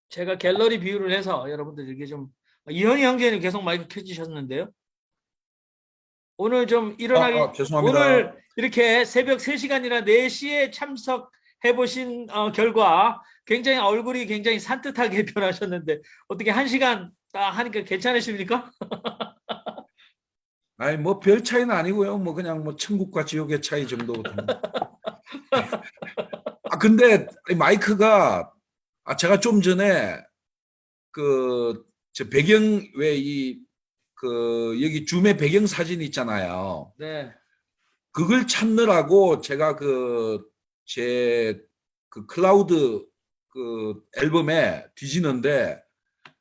Speaker 2: 제가 갤러리 비유를 해서 여러분들에게 좀, 이현희 형제는 계속 마이크 켜지셨는데요. 오늘 좀 일어나기,
Speaker 3: 죄송합니다.
Speaker 2: 오늘 이렇게 새벽 3시간이나 4시에 참석해 보신 결과 굉장히 얼굴이 굉장히 산뜻하게 변하셨는데, 어떻게 1시간 하니까 괜찮으십니까?
Speaker 3: 아니 뭐 별 차이는 아니고요. 뭐 그냥 뭐 천국과 지옥의 차이 정도. 근데 마이크가 제가 좀 전에 저 배경 여기 줌의 배경 사진 있잖아요.
Speaker 2: 네.
Speaker 3: 그걸 찾느라고 제가 제 클라우드 앨범에 뒤지는데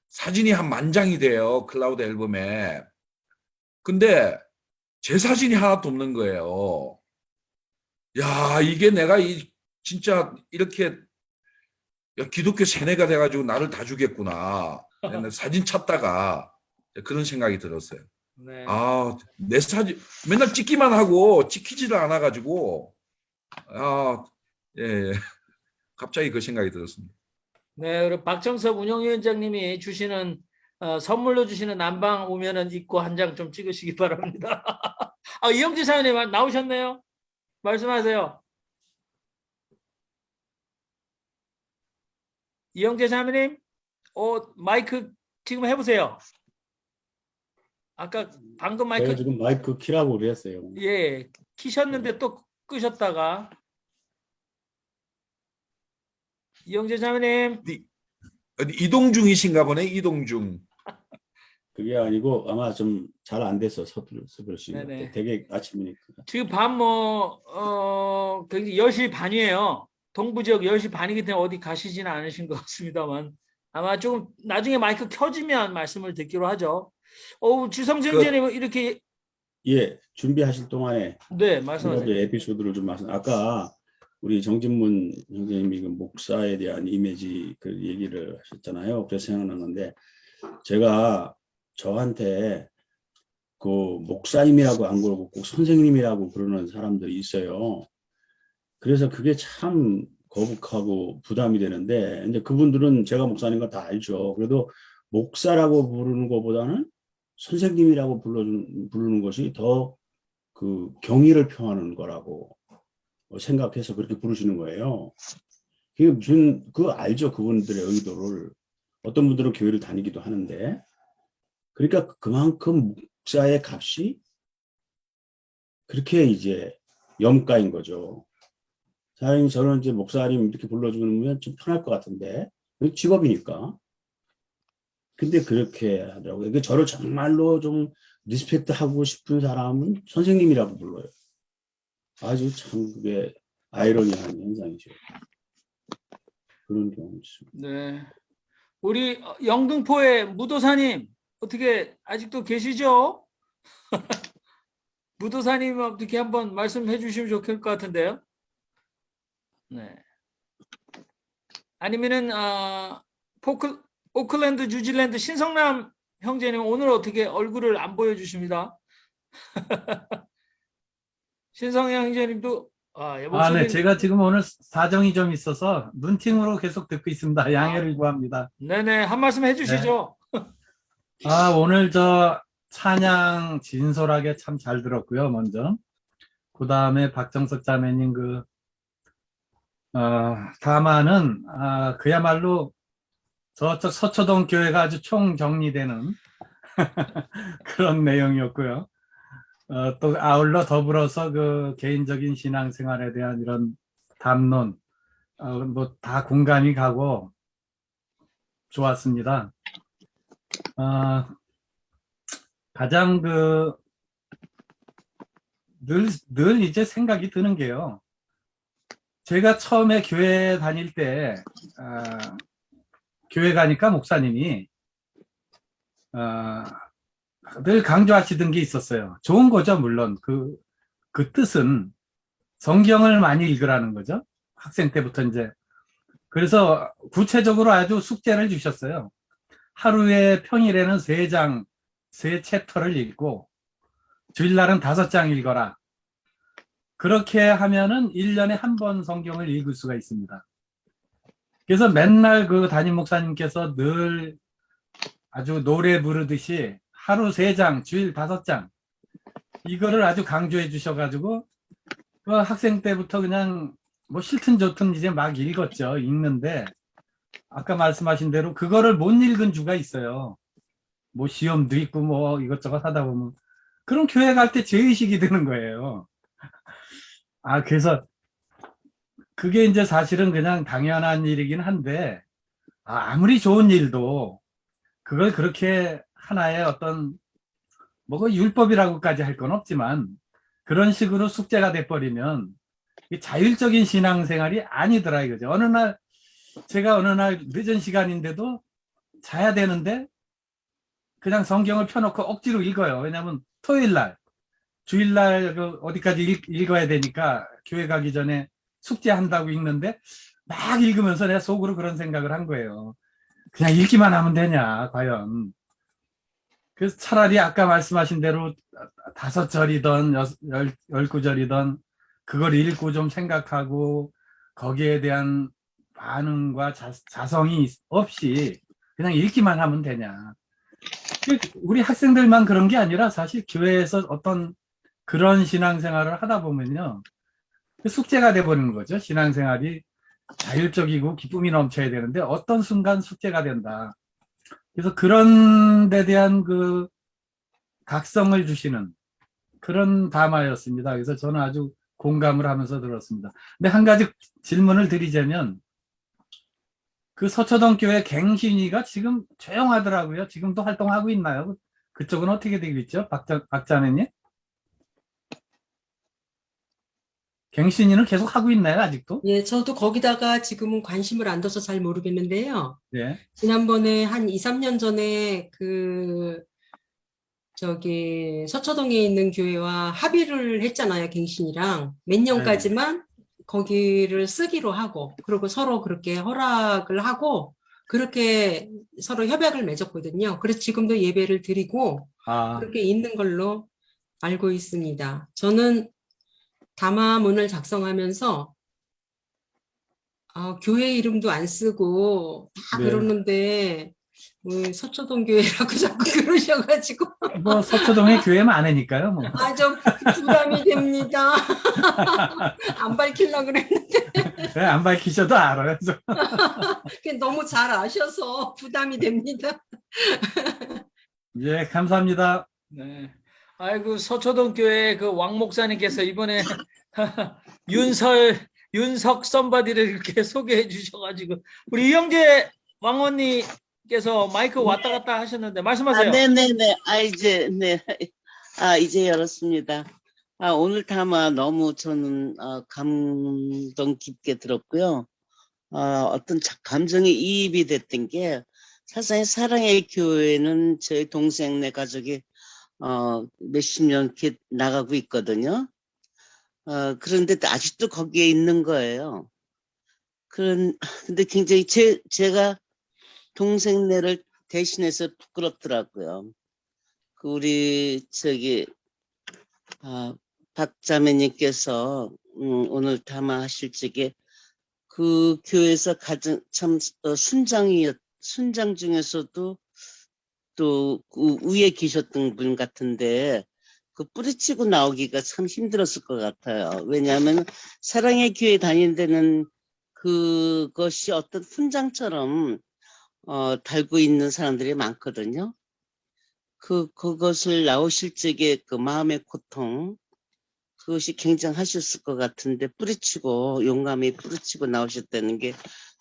Speaker 3: 사진이 한 10,000장이 돼요. 클라우드 앨범에. 근데 제 사진이 하나도 없는 거예요. 야, 이게 내가 진짜 이렇게 기독교 세뇌가 돼가지고 나를 다 주겠구나. 사진 찾다가 그런 생각이 들었어요.
Speaker 2: 네.
Speaker 3: 내 사진 맨날 찍기만 하고 찍히지를 않아가지고 예. 갑자기 그 생각이 들었습니다.
Speaker 2: 네, 그리고 박정섭 운영위원장님이 주시는 선물로 주시는 난방 오면은 입고 한 장 좀 찍으시기 바랍니다. 이영재 사장님 나오셨네요. 말씀하세요. 이영재 사장님, 마이크 지금 해보세요. 아까 방금
Speaker 1: 제가
Speaker 2: 마이크
Speaker 1: 지금 마이크 키라고 그랬어요.
Speaker 2: 예 키셨는데 또 끄셨다가 이영재 사장님.
Speaker 3: 이동 중이신가 보네. 이동 중.
Speaker 1: 그게 아니고 아마 좀 잘 안 돼서 서두르신 것
Speaker 2: 네네.
Speaker 1: 같아요. 되게 아침이니까.
Speaker 2: 지금 밤 굉장히 10시 반이에요. 동부 지역 10시 반이기 때문에 어디 가시지는 않으신 것 같습니다만 아마 조금 나중에 마이크 켜지면 말씀을 듣기로 하죠. 주성재 형제님 이렇게
Speaker 1: 예, 준비하실 동안에
Speaker 2: 네
Speaker 1: 한
Speaker 2: 말씀하세요.
Speaker 1: 가지 에피소드를 좀 말씀. 아까 우리 정진문 형제님이 그 목사에 대한 이미지 그 얘기를 하셨잖아요. 그래서 생각난 건데 제가 저한테 그 목사님이라고 안 그러고 꼭 선생님이라고 그러는 사람들이 있어요. 그래서 그게 참 거북하고 부담이 되는데 이제 그분들은 제가 목사님 거 다 알죠. 그래도 목사라고 부르는 것보다는 선생님이라고 부르는 것이 더 그 경의를 표하는 거라고 생각해서 그렇게 부르시는 거예요. 그게 무슨 그거 알죠, 그분들의 의도를. 어떤 분들은 교회를 다니기도 하는데 그러니까 그만큼 목사의 값이 그렇게 이제 염가인 거죠. 사장님 저는 이제 목사님 이렇게 불러주면 좀 편할 것 같은데 직업이니까. 근데 그렇게 하더라고요. 그러니까 저를 정말로 좀 리스펙트하고 싶은 사람은 선생님이라고 불러요. 아주 참 그게 아이러니한 현상이죠. 그런 경우 있습니다.
Speaker 2: 네, 우리 영등포의 무도사님 어떻게 아직도 계시죠? 무도사님 어떻게 한번 말씀해 주시면 좋을 것 같은데요. 네. 아니면은 오클랜드 뉴질랜드 신성남 형제님 오늘 어떻게 얼굴을 안 보여주십니다. 신성남 형제님도
Speaker 6: 네,
Speaker 2: 목소리
Speaker 6: 제가 지금 오늘 사정이 좀 있어서 눈팅으로 계속 듣고 있습니다. 양해를 구합니다.
Speaker 2: 네네 한 말씀 해주시죠.
Speaker 6: 오늘 저 찬양 진솔하게 참 잘 들었고요. 먼저 그 다음에 박정석 자매님 다만은 그야말로 저쪽 서초동 교회가 아주 총정리되는 그런 내용이었고요. 또 아울러 더불어서 그 개인적인 신앙생활에 대한 이런 담론 뭐 다 공감이 가고 좋았습니다. 가장 늘 이제 생각이 드는 게요. 제가 처음에 교회 다닐 때 교회 가니까 목사님이 늘 강조하시던 게 있었어요. 좋은 거죠, 물론. 그 뜻은 성경을 많이 읽으라는 거죠. 학생 때부터 이제. 그래서 구체적으로 아주 숙제를 주셨어요. 하루에 평일에는 3장, 3챕터를 읽고 주일날은 5장 읽어라. 그렇게 하면은 1년에 한 번 성경을 읽을 수가 있습니다. 그래서 맨날 그 담임 목사님께서 늘 아주 노래 부르듯이 하루 3장, 주일 5장 이거를 아주 강조해 주셔가지고 그 학생 때부터 그냥 뭐 싫든 좋든 이제 막 읽었죠. 읽는데 아까 말씀하신 대로 그거를 못 읽은 주가 있어요. 뭐 시험도 있고 뭐 이것저것 하다 보면 그럼 교회 갈 때 죄의식이 드는 거예요. 그래서 그게 이제 사실은 그냥 당연한 일이긴 한데 아무리 좋은 일도 그걸 그렇게 하나의 어떤 뭐 율법이라고까지 할 건 없지만 그런 식으로 숙제가 돼버리면 자율적인 신앙생활이 아니더라 이거죠. 제가 어느 날 늦은 시간인데도 자야 되는데 그냥 성경을 펴놓고 억지로 읽어요. 왜냐하면 토요일날, 주일날 어디까지 읽어야 되니까 교회 가기 전에 숙제한다고 읽는데 막 읽으면서 내가 속으로 그런 생각을 한 거예요. 그냥 읽기만 하면 되냐 과연. 그래서 차라리 아까 말씀하신 대로 5절이든 19절이든 그걸 읽고 좀 생각하고 거기에 대한
Speaker 7: 반응과 자성이 없이 그냥 읽기만 하면 되냐. 우리 학생들만 그런 게 아니라 사실 교회에서 어떤 그런 신앙생활을 하다 보면요. 숙제가 돼버리는 거죠. 신앙생활이 자율적이고 기쁨이 넘쳐야 되는데 어떤 순간 숙제가 된다. 그래서 그런 데 대한 그 각성을 주시는 그런 담화였습니다. 그래서 저는 아주 공감을 하면서 들었습니다. 근데 한 가지 질문을 드리자면 그 서초동 교회 갱신이가 지금 조용하더라고요. 지금도 활동하고 있나요? 그쪽은 어떻게 되고 있죠? 박자매님? 갱신이는 계속 하고 있나요? 아직도?
Speaker 8: 예, 저도 거기다가 지금은 관심을 안 둬서 잘 모르겠는데요.
Speaker 7: 네.
Speaker 8: 지난번에 한 2, 3년 전에 서초동에 있는 교회와 합의를 했잖아요, 갱신이랑. 몇 년까지만 거기를 쓰기로 하고, 그리고 서로 그렇게 허락을 하고, 그렇게 서로 협약을 맺었거든요. 그래서 지금도 예배를 드리고, 그렇게 있는 걸로 알고 있습니다. 저는 담화문을 작성하면서 교회 이름도 안 쓰고 다
Speaker 7: 네.
Speaker 8: 그러는데 왜 서초동 교회라고 자꾸 그러셔가지고
Speaker 7: 뭐 서초동에 교회 많으니까요. 뭐.
Speaker 8: 좀 부담이 됩니다. 안 밝히려고 그랬는데
Speaker 7: 네, 안 밝히셔도 알아요.
Speaker 8: 너무 잘 아셔서 부담이 됩니다.
Speaker 7: 예, 감사합니다.
Speaker 2: 네. 아이고, 서초동 교회 그 왕 목사님께서 이번에 윤석 썸바디를 이렇게 소개해 주셔가지고 우리 이영재 왕언니께서 마이크 왔다 갔다 하셨는데 말씀하세요.
Speaker 9: 네네네. 이제 열었습니다. 오늘 담화 너무 저는 감동 깊게 들었고요. 어떤 감정이 이입이 됐던 게 사실 사랑의 교회는 저희 동생네 가족이 몇십 년 이렇게 나가고 있거든요. 그런데 아직도 거기에 있는 거예요. 근데 굉장히 제가 동생네를 대신해서 부끄럽더라고요. 우리 박자매님께서 오늘 담화하실 적에 그 교회에서 가장 참 순장 중에서도 또 위에 계셨던 분 같은데 뿌리치고 나오기가 참 힘들었을 것 같아요. 왜냐하면 사랑의 교회 다니는 데는 그것이 어떤 훈장처럼 달고 있는 사람들이 많거든요. 그것을 나오실 적에 그 마음의 고통, 그것이 굉장하셨을 것 같은데 용감히 뿌리치고 나오셨다는 게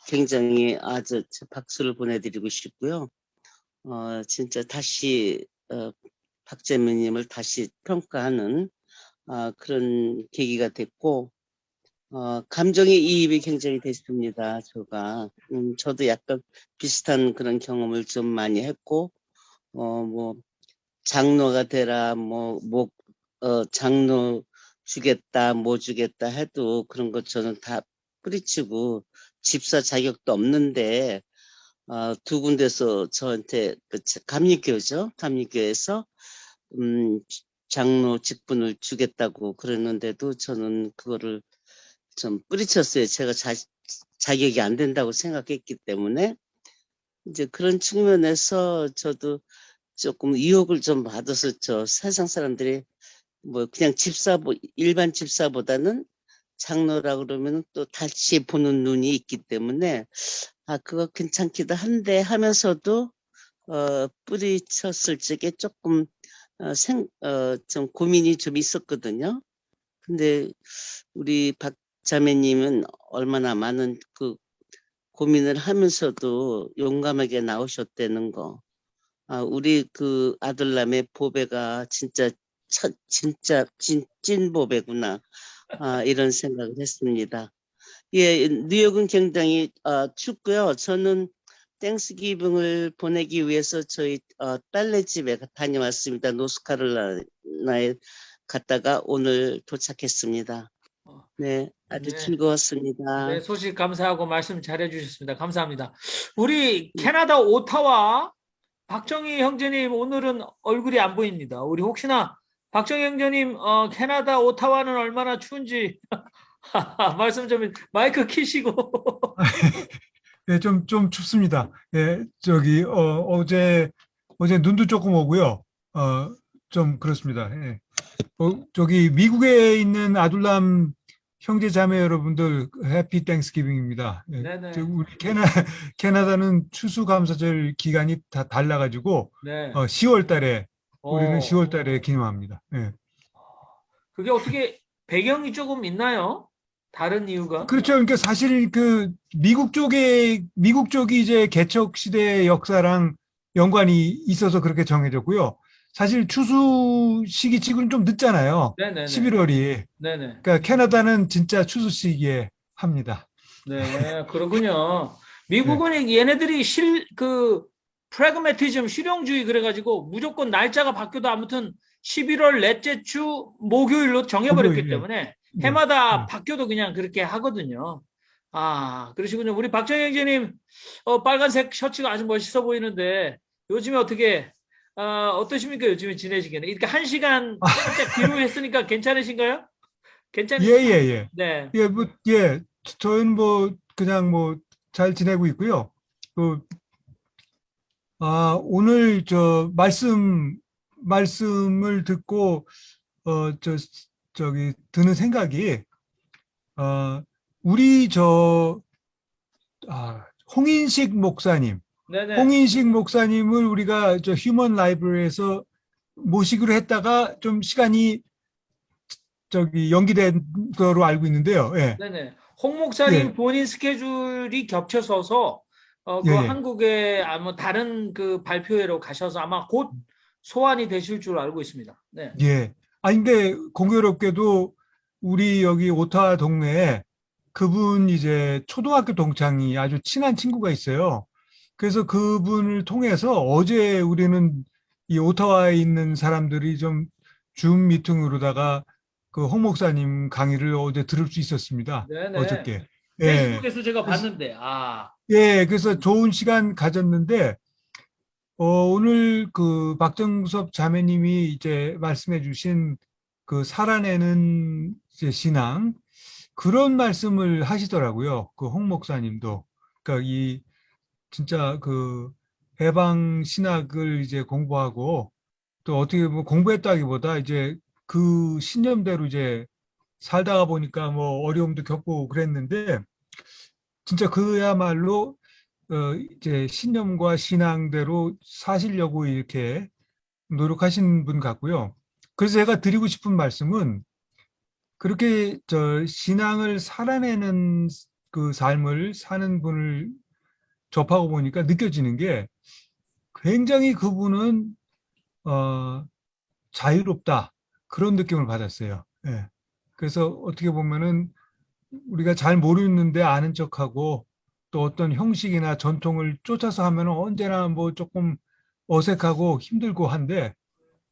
Speaker 9: 굉장히 아주 박수를 보내드리고 싶고요. 진짜 다시 박재민님을 다시 평가하는 그런 계기가 됐고 감정의 이입이 굉장히 됐습니다. 저도 약간 비슷한 그런 경험을 좀 많이 했고 뭐 장로가 되라 장로 주겠다 주겠다 해도 그런 것 저는 다 뿌리치고 집사 자격도 없는데 두 군데서 저한테 감리교죠. 감리교에서 장로 직분을 주겠다고 그러는데도 저는 그거를 좀 뿌리쳤어요. 제가 자격이 안 된다고 생각했기 때문에 이제 그런 측면에서 저도 조금 유혹을 좀 받아서 세상 사람들이 그냥 일반 집사보다는 장로라 그러면 또 다시 보는 눈이 있기 때문에 그거 괜찮기도 한데 하면서도 뿌리쳤을 적에 조금 좀 고민이 좀 있었거든요. 근데 우리 박자매님은 얼마나 많은 고민을 하면서도 용감하게 나오셨다는 거. 우리 아들남의 보배가 진짜 찐 보배구나. 이런 생각을 했습니다. 예, 뉴욕은 굉장히 춥고요. 저는 땡스기빙을 보내기 위해서 저희 딸네 집에 다녀왔습니다. 노스카롤라이나에 갔다가 오늘 도착했습니다. 네, 아주 즐거웠습니다.
Speaker 2: 네, 소식 감사하고 말씀 잘해 주셨습니다. 감사합니다. 우리 캐나다 오타와 박정희 형제님 오늘은 얼굴이 안 보입니다. 우리 혹시나 박정희 형제님 캐나다 오타와는 얼마나 추운지 말씀 좀 마이크 키시고.
Speaker 10: 예, 좀 춥습니다. 예, 어제 눈도 조금 오고요. 좀 그렇습니다. 예. 저기 미국에 있는 아둘람 형제 자매 여러분들 해피 땡스기빙입니다. 예,
Speaker 2: 네네.
Speaker 10: 우리 캐나다는 추수감사절 기간이 다 달라가지고
Speaker 2: 네.
Speaker 10: 10월 달에 우리는
Speaker 2: 어.
Speaker 10: 10월 달에 기념합니다. 예.
Speaker 2: 그게 어떻게 배경이 조금 있나요? 다른 이유가?
Speaker 10: 그렇죠. 그러니까 사실 그 미국 쪽이 이제 개척 시대의 역사랑 연관이 있어서 그렇게 정해졌고요. 사실 추수 시기 치고는 좀 늦잖아요.
Speaker 2: 네네네.
Speaker 10: 11월이.
Speaker 2: 네네.
Speaker 10: 그러니까 캐나다는 진짜 추수 시기에 합니다.
Speaker 2: 네, 그렇군요. 미국은 얘네들이 프래그매티즘, 실용주의 그래가지고 무조건 날짜가 바뀌어도 아무튼 11월 넷째 주 목요일로 정해버렸기
Speaker 10: 목요일, 예.
Speaker 2: 때문에
Speaker 10: 네,
Speaker 2: 해마다
Speaker 10: 네.
Speaker 2: 바뀌어도 그냥 그렇게 하거든요. 아, 그러시군요. 우리 박정희 형제님, 빨간색 셔츠가 아주 멋있어 보이는데 요즘에 어떠십니까? 요즘에 지내시기는 이렇게 1시간 살짝 뒤로 했으니까 괜찮으신가요? 괜찮으신가요?
Speaker 10: 예.
Speaker 2: 네.
Speaker 10: 저희는 그냥 잘 지내고 있고요. 오늘 말씀을 듣고 드는 생각이 우리 홍인식 목사님,
Speaker 2: 네네.
Speaker 10: 홍인식 목사님을 우리가 휴먼 라이브러리에서 모시기로 했다가 좀 시간이 연기된 거로 알고 있는데요. 예.
Speaker 2: 네네. 홍 목사님
Speaker 10: 예.
Speaker 2: 본인 스케줄이 겹쳐서서
Speaker 10: 예.
Speaker 2: 한국에 아마 다른 그 발표회로 가셔서 아마 곧 소환이 되실 줄 알고 있습니다. 네.
Speaker 10: 예. 근데 공교롭게도 우리 여기 오타와 동네에 그분 이제 초등학교 동창이 아주 친한 친구가 있어요. 그래서 그분을 통해서 어제 우리는 이 오타와에 있는 사람들이 좀 줌 미팅으로다가 그 홍 목사님 강의를 어제 들을 수 있었습니다.
Speaker 2: 네네.
Speaker 10: 어저께. 예.
Speaker 2: 페이스북에서 제가 봤는데,
Speaker 10: 예, 그래서 좋은 시간 가졌는데, 오늘 그 박정섭 자매님이 이제 말씀해 주신 그 살아내는 이제 신앙, 그런 말씀을 하시더라고요. 그 홍 목사님도. 그러니까 진짜 그 해방 신학을 이제 공부하고 또 어떻게 보면 공부했다기보다 이제 그 신념대로 이제 살다가 보니까 어려움도 겪고 그랬는데 진짜 그야말로 이제 신념과 신앙대로 사시려고 이렇게 노력하신 분 같고요. 그래서 제가 드리고 싶은 말씀은 그렇게 신앙을 살아내는 그 삶을 사는 분을 접하고 보니까 느껴지는 게 굉장히 그분은 자유롭다 그런 느낌을 받았어요. 예. 그래서 어떻게 보면은 우리가 잘 모르는데 아는 척하고 또 어떤 형식이나 전통을 쫓아서 하면 언제나 조금 어색하고 힘들고 한데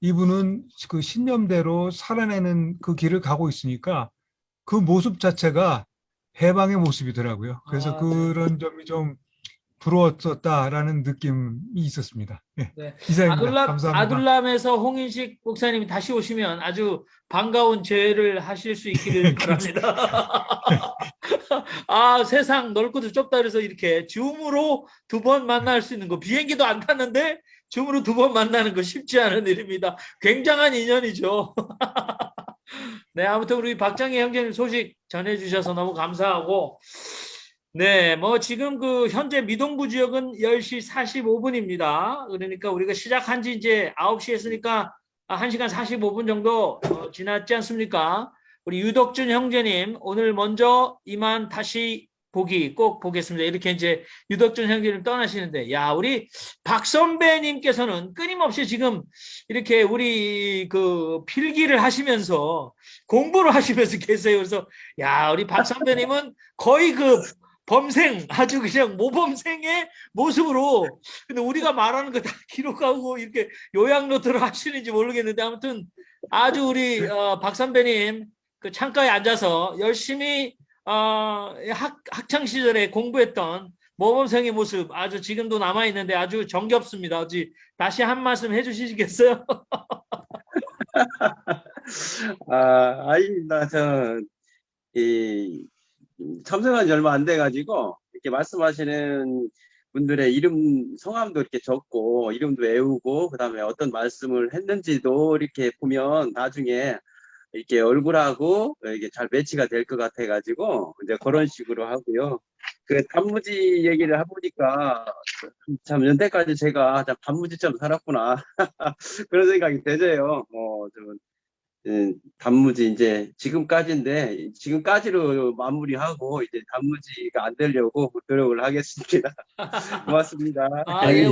Speaker 10: 이분은 그 신념대로 살아내는 그 길을 가고 있으니까 그 모습 자체가 해방의 모습이더라고요. 그래서 그런 점이 좀 부러웠었다라는 느낌이 있었습니다. 예.
Speaker 2: 네.
Speaker 10: 이상입니다. 감사합니다.
Speaker 2: 아둘람에서 홍인식 목사님이 다시 오시면 아주 반가운 제의를 하실 수 있기를 바랍니다. 세상 넓고도 좁다 그래서 이렇게 줌으로 2번 만날 수 있는 거, 비행기도 안 탔는데 줌으로 2번 만나는 거 쉽지 않은 일입니다. 굉장한 인연이죠. 네, 아무튼 우리 박정희 형제님 소식 전해주셔서 너무 감사하고, 네, 지금 현재 미동부 지역은 10시 45분입니다. 그러니까 우리가 시작한 지 이제 9시 했으니까 1시간 45분 정도 지났지 않습니까? 우리 유덕준 형제님, 오늘 먼저 이만 다시 보기 꼭 보겠습니다. 이렇게 이제 유덕준 형제님 떠나시는데, 우리 박 선배님께서는 끊임없이 지금 이렇게 우리 필기를 하시면서 공부를 하시면서 계세요. 그래서, 우리 박 선배님은 거의 범생, 아주 그냥 모범생의 모습으로, 근데 우리가 말하는 거 다 기록하고 이렇게 요약 노트를 하시는지 모르겠는데, 아무튼 아주 우리 박 선배님 창가에 앉아서 열심히 학창 시절에 공부했던 모범생의 모습 아주 지금도 남아 있는데 아주 정겹습니다. 어찌 다시 한 말씀 해주시겠어요?
Speaker 5: 아닙니다.
Speaker 11: 참석한 지 얼마 안 돼가지고 이렇게 말씀하시는 분들의 이름, 성함도 이렇게 적고 이름도 외우고 그다음에 어떤 말씀을 했는지도 이렇게 보면 나중에 이렇게 얼굴하고 이게 잘 매치가 될 것 같아가지고 이제 그런 식으로 하고요. 그 단무지 얘기를 해보니까 참 연태까지 제가 참 단무지처럼 살았구나 그런 생각이 되져요. 단무지 이제 지금까지로 마무리하고 이제 단무지가 안 되려고 노력을 하겠습니다. 고맙습니다.
Speaker 2: 아, 예,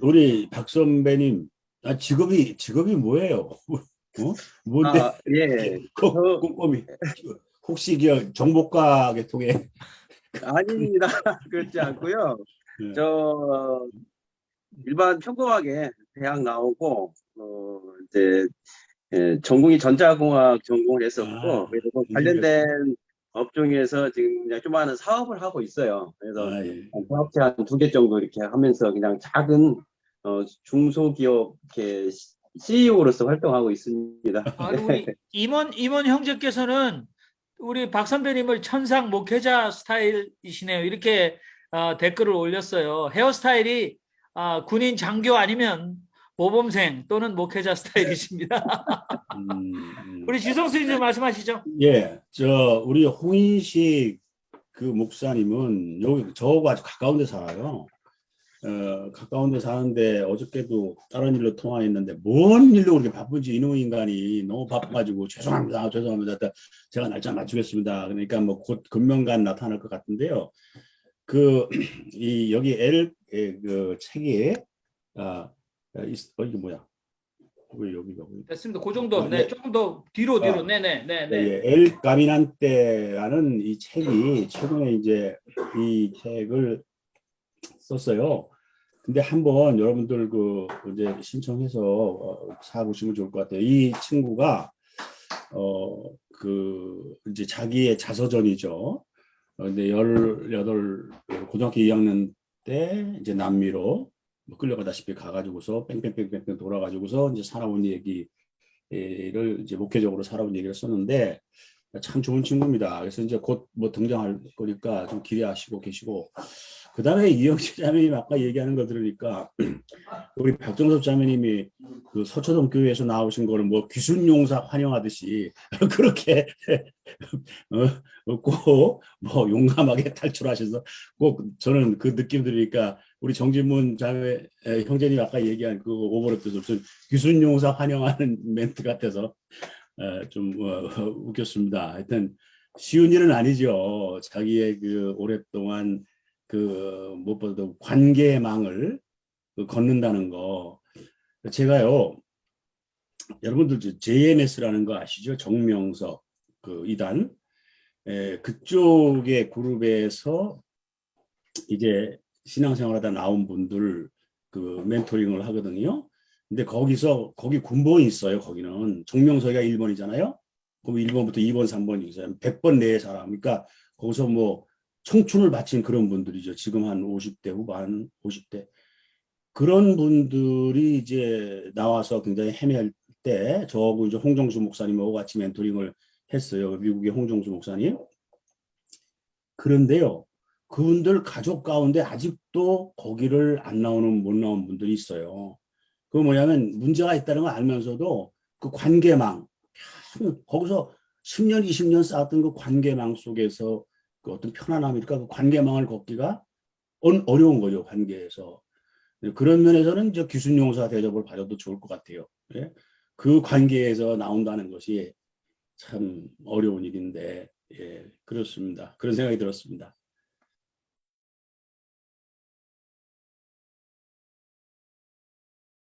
Speaker 1: 우리 박 선배님, 직업이 뭐예요? 뭔데?
Speaker 11: 예.
Speaker 1: 꼼꼼히. 혹시 정보과 계통에?
Speaker 11: 아닙니다. 그렇지 않고요.
Speaker 1: 네.
Speaker 11: 저 일반 평범하게 대학 나오고 이제 전공이 전자공학 전공을 했었고 그리고 관련된 업종에서 지금 그냥 조그마한 사업을 하고 있어요. 그래서 사업체 한 2개 정도 이렇게 하면서 그냥 작은 중소기업 이렇게 CEO로서 활동하고 있습니다.
Speaker 2: 아니, 우리 임원 형제께서는 우리 박 선배님을 천상 목회자 스타일이시네요. 이렇게 댓글을 올렸어요. 헤어스타일이 군인 장교 아니면 모범생 또는 목회자 스타일이십니다. 우리 지성수 님 말씀하시죠.
Speaker 1: 예, 우리 홍인식 그 목사님은 여기 저하고 아주 가까운 데 살아요. 가까운 데 사는데 어저께도 다른 일로 통화했는데 뭔 일로 그렇게 바쁜지 이놈의 인간이 너무 바빠가지고 죄송합니다. 제가 날짜 맞추겠습니다. 그러니까 뭐 곧 금명간 나타날 것 같은데요. 여기 그 책이 이게 뭐야? 왜 여기가?
Speaker 2: 됐습니다. 그 정도. 네, 조금 더 뒤로. 네네.
Speaker 1: 엘 까미난테라는 이 책이 최근에 이제 이 책을 썼어요. 근데 한번 여러분들 이제 신청해서 사보시면 좋을 것 같아요. 이 친구가 이제 자기의 자서전이죠. 근데 18 고등학교 2학년 때 이제 남미로 끌려가다시피 가가지고서 뺑뺑뺑뺑 돌아가지고서 이제 살아온 얘기를 이제 목회적으로 살아온 얘기를 썼는데 참 좋은 친구입니다. 그래서 이제 곧 뭐 등장할 거니까 좀 기대하시고 계시고, 그 다음에 이영식 자매님 아까 얘기하는 거 들으니까 우리 박정섭 자매님이 그 서초동 교회에서 나오신 거를 뭐 귀순용사 환영하듯이 그렇게 꼭 뭐 용감하게 탈출하셔서 꼭 저는 그 느낌 들으니까 우리 정진문 자매 형제님 아까 얘기한 그 오버랩도 무슨 귀순용사 환영하는 멘트 같아서 좀 웃겼습니다. 하여튼 쉬운 일은 아니죠. 자기의 그 오랫동안 무엇보다도 관계망을 걷는다는 거. 제가요, 여러분들 JMS라는 거 아시죠? 정명석 이단 그쪽의 그룹에서 이제 신앙생활하다 나온 분들 멘토링을 하거든요. 근데 거기 군번이 있어요. 거기는 정명석이가 1번이잖아요. 그럼 1번부터 2번, 3번이 있어요. 100번 내의 사람. 그러니까 거기서 뭐 청춘을 바친 그런 분들이죠. 지금 한 50대 후반, 50대. 그런 분들이 이제 나와서 굉장히 헤매할 때 저하고 이제 홍정수 목사님하고 같이 멘토링을 했어요. 미국의 홍정수 목사님. 그런데요, 그분들 가족 가운데 아직도 거기를 못 나온 분들이 있어요. 그 뭐냐면 문제가 있다는 걸 알면서도 그 관계망, 거기서 10년, 20년 쌓았던 그 관계망 속에서 그 어떤 편안함일까, 그 관계망을 걷기가 어려운 거죠, 관계에서. 그런 면에서는 저 귀순용사 대접을 받아도 좋을 것 같아요. 예? 그 관계에서 나온다는 것이 참 어려운 일인데, 예, 그렇습니다. 그런 생각이 들었습니다.